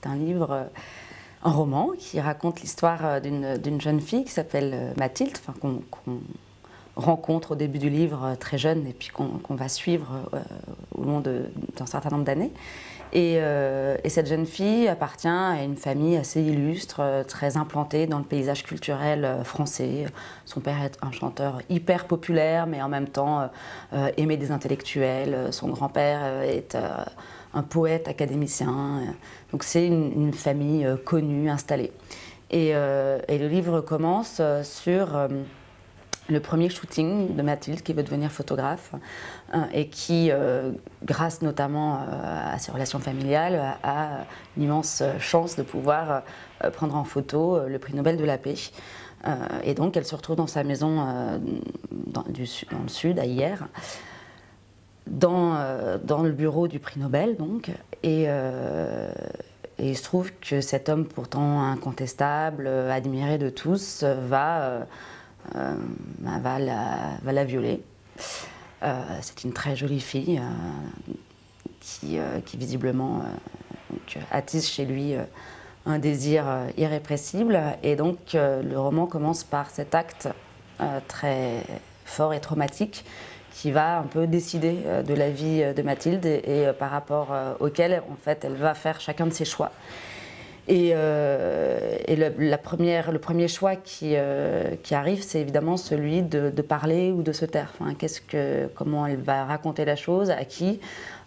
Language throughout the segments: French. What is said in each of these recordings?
C'est un livre, un roman qui raconte l'histoire d'une jeune fille qui s'appelle Mathilde, qu'on rencontre au début du livre très jeune et puis qu'on va suivre au long d'un certain nombre d'années. Et cette jeune fille appartient à une famille assez illustre, très implantée dans le paysage culturel français. Son père est un chanteur hyper populaire, mais en même temps aimé des intellectuels. Son grand-père est un poète académicien. Donc c'est une famille connue, installée. Et le livre commence sur le premier shooting de Mathilde, qui veut devenir photographe et qui, grâce notamment à ses relations familiales, a l'immense chance de pouvoir prendre en photo le prix Nobel de la paix. Et donc elle se retrouve dans sa maison dans le sud, à Hyères, dans le bureau du prix Nobel, donc. Et il se trouve que cet homme pourtant incontestable, admiré de tous, va la violer. C'est une très jolie fille qui visiblement attise chez lui un désir irrépressible. Et donc le roman commence par cet acte très fort et traumatique qui va un peu décider de la vie de Mathilde et par rapport auquel en fait elle va faire chacun de ses choix. Et le premier choix qui arrive, c'est évidemment celui de parler ou de se taire. Enfin, comment elle va raconter la chose, à qui,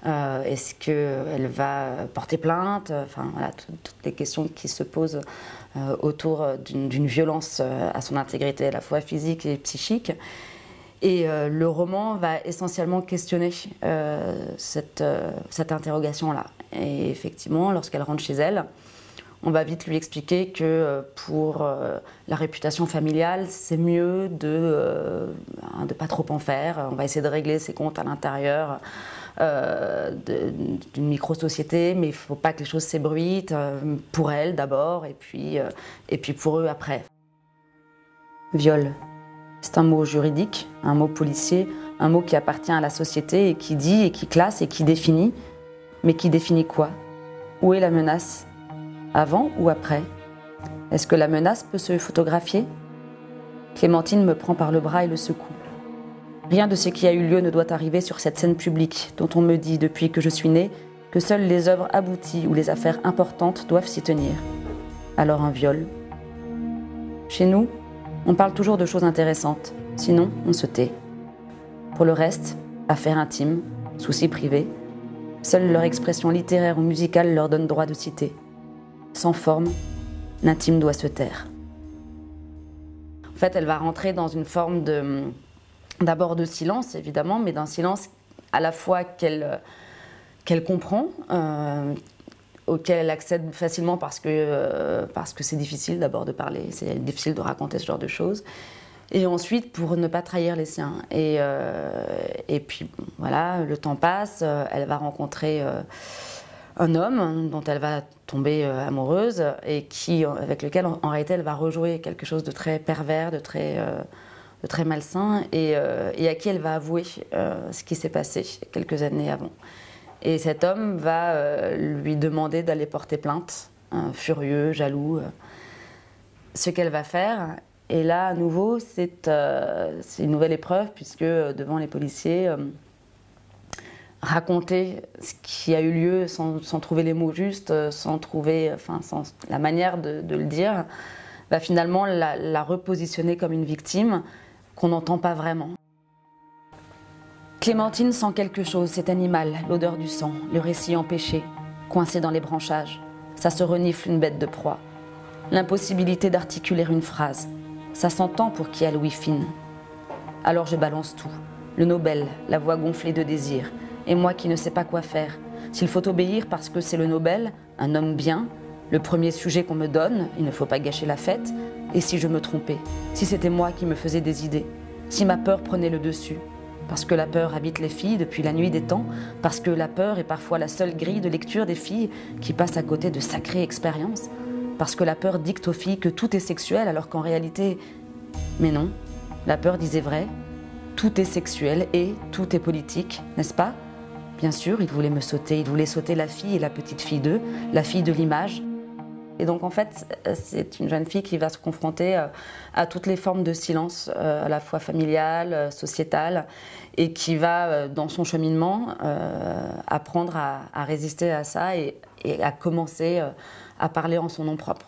est-ce qu'elle va porter plainte, enfin voilà, toutes les questions qui se posent autour d'une violence à son intégrité à la fois physique et psychique. Et le roman va essentiellement questionner cette interrogation-là. Et effectivement, lorsqu'elle rentre chez elle, on va vite lui expliquer que pour la réputation familiale, c'est mieux de pas trop en faire. On va essayer de régler ses comptes à l'intérieur d'une micro-société, mais il ne faut pas que les choses s'ébruitent, pour elle d'abord, et puis pour eux après. Viol, c'est un mot juridique, un mot policier, un mot qui appartient à la société et qui dit et qui classe et qui définit. Mais qui définit quoi? Où est la menace? Avant ou après? Est-ce que la menace peut se photographier? Clémentine me prend par le bras et le secoue. Rien de ce qui a eu lieu ne doit arriver sur cette scène publique dont on me dit depuis que je suis née que seules les œuvres abouties ou les affaires importantes doivent s'y tenir. Alors un viol. Chez nous, on parle toujours de choses intéressantes, sinon on se tait. Pour le reste, affaires intimes, soucis privés, seule leur expression littéraire ou musicale leur donne droit de citer. Sans forme, l'intime doit se taire. En fait, elle va rentrer dans une forme d'abord de silence, évidemment, mais d'un silence à la fois qu'elle comprend, auquel elle accède facilement parce que c'est difficile d'abord de parler, c'est difficile de raconter ce genre de choses. Et ensuite, pour ne pas trahir les siens. Et puis, voilà, le temps passe, elle va rencontrer un homme dont elle va tomber amoureuse et avec lequel, en réalité, elle va rejouer quelque chose de très pervers, de très malsain, et à qui elle va avouer ce qui s'est passé quelques années avant. Et cet homme va lui demander d'aller porter plainte, furieux, jaloux. Ce qu'elle va faire, et là, à nouveau, c'est une nouvelle épreuve, puisque devant les policiers, raconter ce qui a eu lieu sans trouver les mots justes, sans la manière de le dire, va finalement la repositionner comme une victime qu'on n'entend pas vraiment. Clémentine sent quelque chose, cet animal, l'odeur du sang, le récit empêché, coincé dans les branchages. Ça se renifle une bête de proie. L'impossibilité d'articuler une phrase. Ça s'entend pour qui a l'ouïe fine. Alors je balance tout. Le Nobel, la voix gonflée de désir. Et moi qui ne sais pas quoi faire. S'il faut obéir parce que c'est le Nobel, un homme bien, le premier sujet qu'on me donne, il ne faut pas gâcher la fête. Et si je me trompais? Si c'était moi qui me faisais des idées? Si ma peur prenait le dessus? Parce que la peur habite les filles depuis la nuit des temps, parce que la peur est parfois la seule grille de lecture des filles qui passent à côté de sacrées expériences, parce que la peur dicte aux filles que tout est sexuel alors qu'en réalité... Mais non, la peur disait vrai, tout est sexuel et tout est politique, n'est-ce pas? Bien sûr, il voulait me sauter. Il voulait sauter la fille et la petite fille d'eux, la fille de l'image. Et donc en fait, c'est une jeune fille qui va se confronter à toutes les formes de silence, à la fois familiale, sociétale, et qui va, dans son cheminement, apprendre à résister à ça et à commencer à parler en son nom propre.